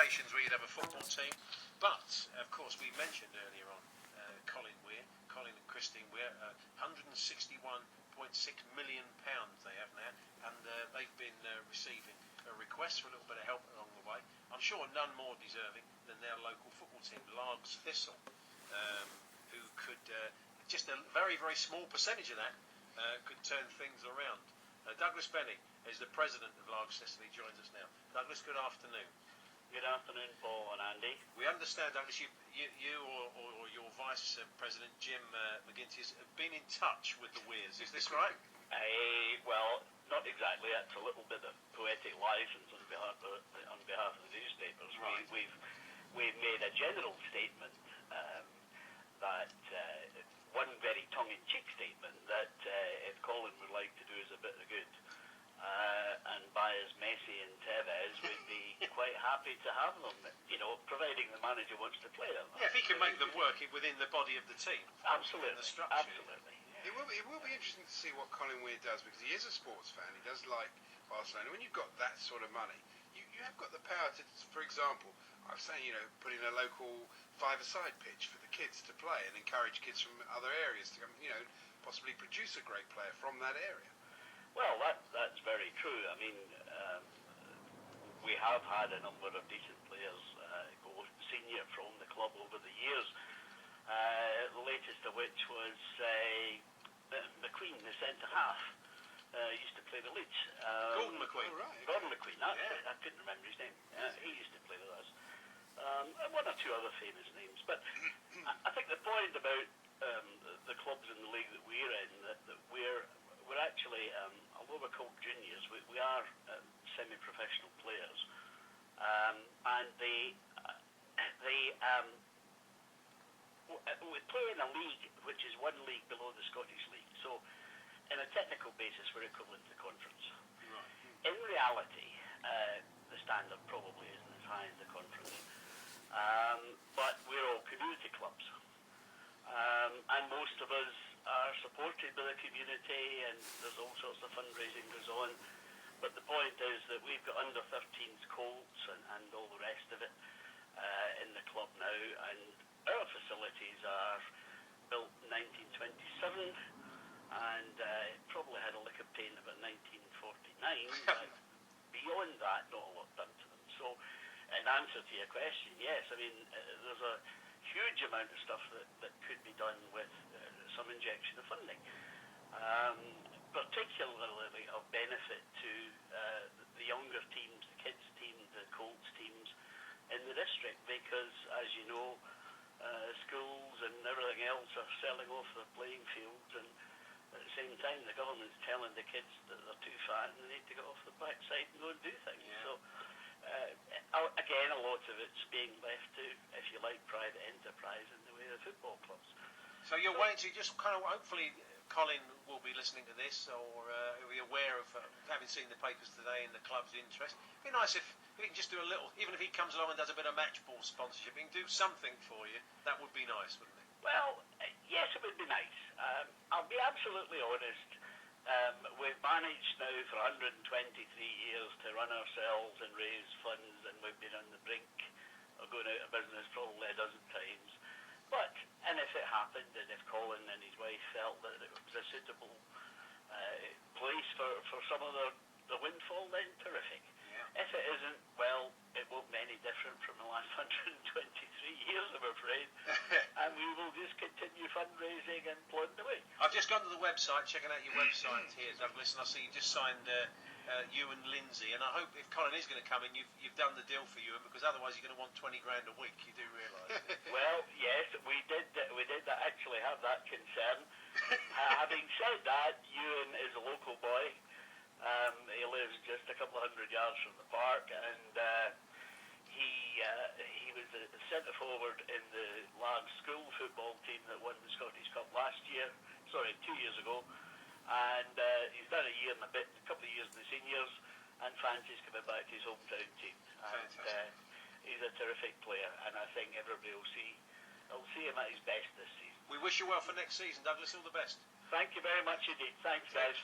occasions where you'd have a football team, but of course we mentioned earlier on Colin Weir, Colin and Christine Weir, £161.6 million they have now, and they've been receiving requests for a little bit of help along the way. I'm sure none more deserving than their local football team, Largs Thistle, who could just a very, very small percentage of that could turn things around. Douglas Bennie is the president of Largs Thistle. He joins us now. Douglas, good afternoon. Good afternoon, Paul and Andy. We understand, Douglas, you or your vice president, Jim McGinty, have been in touch with the Weirs. Is this right? Well, not exactly. That's a little bit of poetic license on behalf of the newspapers. Right. We've made a general statement that one very tongue-in-cheek statement that if Colin would like to do us a bit of good and buy us Messi and Tevez, we'd be quite happy to have them, providing the manager wants to play them. Yeah, if he can make them work within the body of the team. Absolutely. The structure. Absolutely. It will be interesting to see what Colin Weir does, because he is a sports fan. He does like Barcelona. When you've got that sort of money, you have got the power to, for example, I was saying, put in a local five-a-side pitch for the kids to play and encourage kids from other areas to come, possibly produce a great player from that area. Well, that's very true. I mean, we have had a number of decent players go senior from the club over the years. The latest of which was McQueen, the centre half, used to play the Leeds. Gordon McQueen. Oh, right. Gordon McQueen, that's Yeah. it. I couldn't remember his name. He used to play with us. And one or two other famous names. But I think the point about the clubs in the league that we're in, that we're actually, although we're called juniors, we are semi-professional players. And we play in a league which is one league below the Scottish League. So, in a technical basis, we're equivalent to conference. Right. In reality, the standard probably isn't as high as the conference. But we're all community clubs. And most of us are supported by the community, and there's all sorts of fundraising goes on. But the point is that we've got under 13s Colts and all the rest of it in the club now, and our facilities are built in 1927 and probably had a lick of paint about 1949, but beyond that, not a lot done to them. So, in answer to your question, yes, I mean, there's a huge amount of stuff that could be done with some injection of funding, particularly of benefit to the younger teams, the kids' team, the Colts teams in the district, because, as you know, schools and everything else are selling off their playing fields, and at the same time the government's telling the kids that they're too fat and they need to get off the backside and go and do things. Yeah. So again, a lot of it's being left to, if you like, private enterprise in the way of football clubs. So you're waiting to just kind of, hopefully Colin will be listening to this, or he'll be aware of having seen the papers today and the club's interest. It'd be nice if we can just do a little, even if he comes along and does a bit of match ball sponsorship, he can do something for you. That would be nice, wouldn't it? Well, yes, it would be nice. I'll be absolutely honest. We've managed now for 123 years to run ourselves and raise funds, and we've been on the brink of going out of business probably a dozen times. But, and if it happened, and if Colin and his wife felt that it was a suitable place for some of the windfall, then terrific. Yeah. If it isn't, well, it won't be any different from the last 123 years, I'm afraid. And we will just continue fundraising and plod away. I've just gone to the website, checking out your website here, Douglas, and I see you just signed you and Lindsay, and I hope if Colin is going to come in, you've done the deal for you, because otherwise you're going to want 20 grand a week. You do realise. Well, yes, we did actually have that concern. Having said that, Ewan is a local boy. He lives just a couple of hundred yards from the park, and he was a centre forward in the Largs school football team that won the Scottish Cup 2 years ago, and he's done a year and a bit, a couple of years in the seniors, and fancies coming back to his hometown team. And he's a terrific player, and I think everybody will see him at his best this season. We wish you well for next season, Douglas. All the best. Thank you very much indeed. Thanks, guys.